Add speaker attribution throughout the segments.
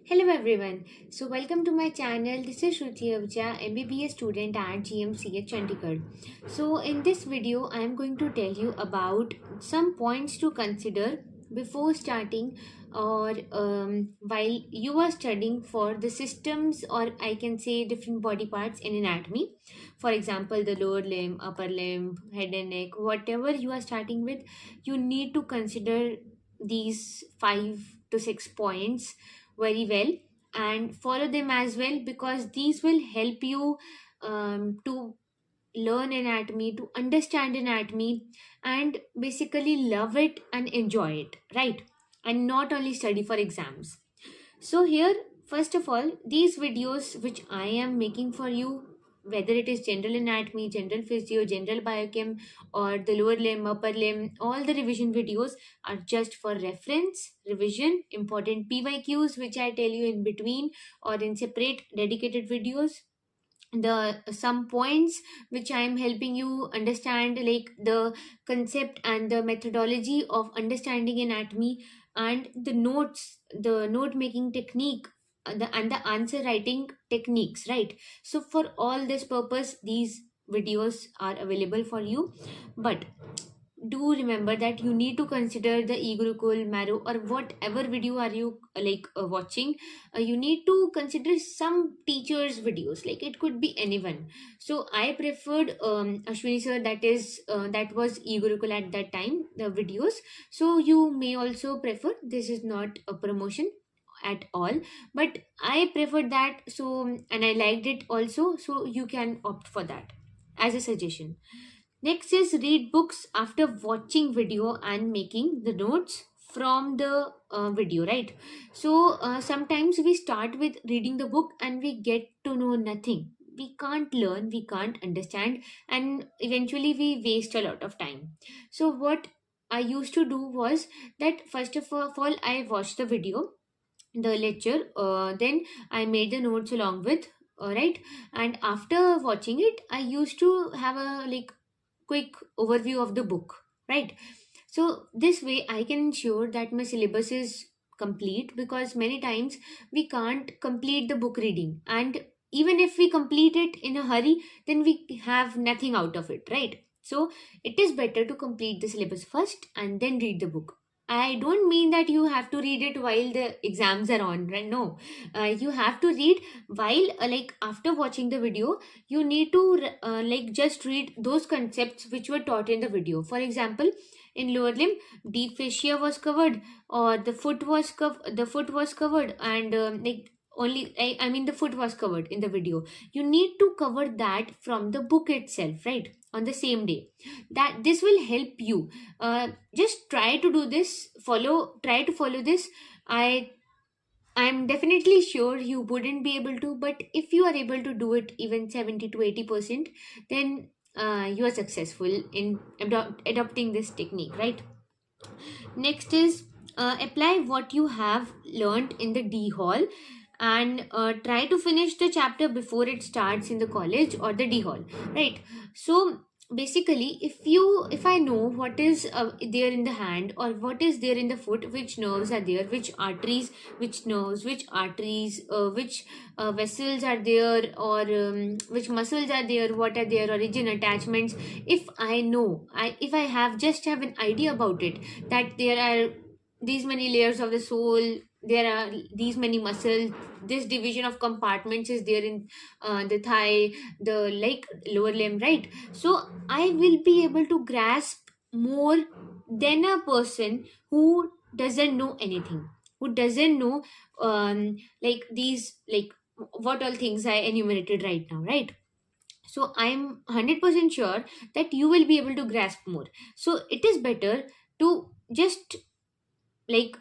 Speaker 1: Hello everyone. So welcome to my channel. This is Shruti Avja, MBBS student at GMCH Chandigarh. So in this video, I am going to tell you about some points to consider before starting or while you are studying for the systems, or I can say different body parts in anatomy. For example, the lower limb, upper limb, head and neck, whatever you are starting with, you need to consider these 5 to 6 points very well and follow them as well, because these will help you to learn anatomy, to understand anatomy, and basically love it and enjoy it, right? And not only study for exams. So here, first of all, these videos which I am making for you, whether it is general anatomy, general physio, general biochem, or the lower limb, upper limb, all the revision videos are just for reference, revision, important PYQs which I tell you in between or in separate dedicated videos. The some points which I am helping you understand, like the concept and the methodology of understanding anatomy, and the notes, the note making technique, and the answer writing techniques, right? So for all this purpose, these videos are available for you. But do remember that you need to consider the e-gurukul, marrow, or whatever video are you watching. You need to consider some teachers videos, like it could be anyone. So I preferred Ashwini sir, that was e-gurukul at that time, the videos. So you may also prefer, this is not a promotion at all, but I preferred that, so and I liked it also, so you can opt for that as a suggestion. Next is read books after watching video and making the notes from the video, right? So sometimes we start with reading the book and we get to know nothing. We can't learn, we can't understand, and eventually we waste a lot of time. So what I used to do was that first of all I watched the video, the lecture, then I made the notes along with, right? And after watching it, I used to have a quick overview of the book, right? So this way I can ensure that my syllabus is complete, because many times we can't complete the book reading, and even if we complete it in a hurry, then we have nothing out of it, right? So it is better to complete the syllabus first and then read the book. I don't mean that you have to read it while the exams are on, right? No, you have to read while, after watching the video, you need to just read those concepts which were taught in the video. For example, in lower limb, deep fascia was covered, or the foot was covered, and I mean the foot was covered in the video. You need to cover that from the book itself, right? On the same day. That this will help you. Just try to do this. Try to follow this. I'm definitely sure you wouldn't be able to, but if you are able to do it even 70 to 80%, then you are successful in adopting this technique, right? Next is apply what you have learned in the D hall, and try to finish the chapter before it starts in the college or the D hall, right? So basically, if I know what is there in the hand or what is there in the foot, which nerves are there, which arteries, which nerves, which arteries, which vessels are there, or which muscles are there, what are their origin attachments, if I know, if I have just have an idea about it, that there are these many layers of the soul, there are these many muscles, this division of compartments is there in the thigh, the lower limb, right? So I will be able to grasp more than a person who doesn't know anything, who doesn't know these, what all things I enumerated right now, right? So I'm 100% sure that you will be able to grasp more. So it is better to just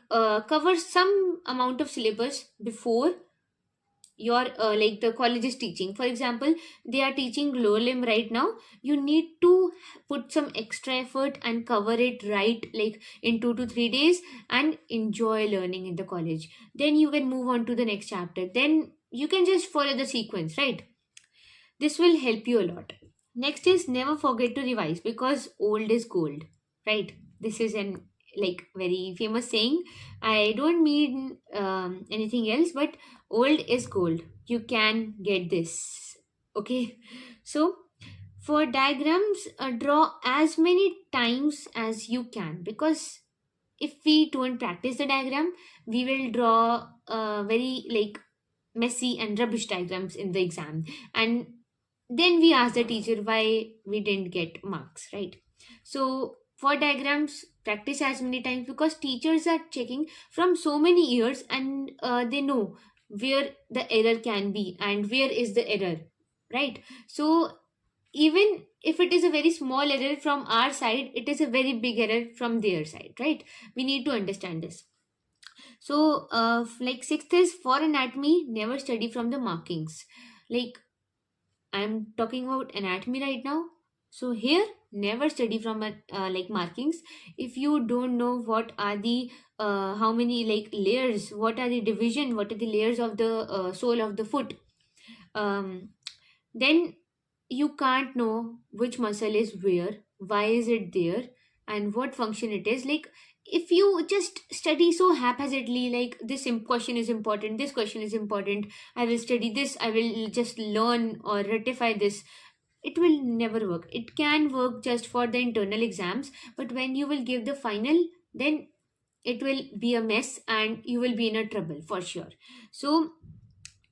Speaker 1: cover some amount of syllabus before your the college is teaching. For example, they are teaching lower limb right now, you need to put some extra effort and cover it right, like in 2 to 3 days, and enjoy learning in the college. Then you can move on to the next chapter, then you can just follow the sequence, right? This will help you a lot. Next is never forget to revise, because old is gold, right? This is an like very famous saying. I don't mean anything else, but old is gold. You can get this. Okay. So for diagrams, draw as many times as you can, because if we don't practice the diagram, we will draw very like messy and rubbish diagrams in the exam, and then we ask the teacher why we didn't get marks, right? So for diagrams, practice as many times, because teachers are checking from so many years, and they know where the error can be and where is the error, right? So even if it is a very small error from our side, it is a very big error from their side, right? We need to understand this. So like sixth is, for anatomy, never study from the markings. Like, I'm talking about anatomy right now. So here, never study from like markings. If you don't know what are the how many like layers, what are the division, what are the layers of the sole of the foot, um, then you can't know which muscle is where, why is it there, and what function it is. Like, if you just study so haphazardly, like this question is important, this question is important, I will study this, I will just learn or rectify this, it will never work. It can work just for the internal exams, but when you will give the final, then it will be a mess and you will be in a trouble for sure. So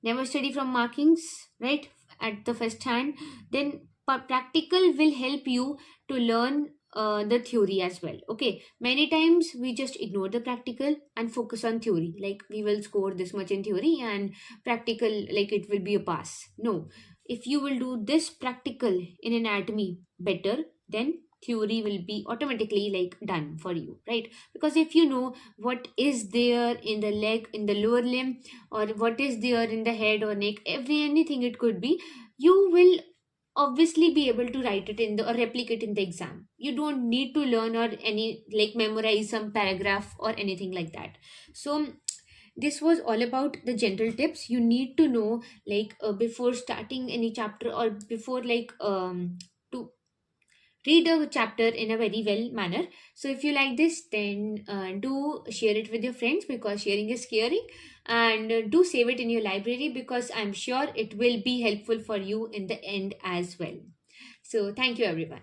Speaker 1: never study from markings, right, at the first hand. Then practical will help you to learn the theory as well. Okay, many times we just ignore the practical and focus on theory, like we will score this much in theory and practical, like it will be a pass. No, if you will do this practical in anatomy better, then theory will be automatically like done for you, right? Because if you know what is there in the leg, in the lower limb, or what is there in the head or neck, every anything it could be, you will obviously be able to write it in the or replicate in the exam. You don't need to learn or any like memorize some paragraph or anything like that. So this was all about the general tips you need to know, like before starting any chapter, or before like to read a chapter in a very well manner. So if you like this, then do share it with your friends, because sharing is caring, and do save it in your library, because I'm sure it will be helpful for you in the end as well. So thank you everyone.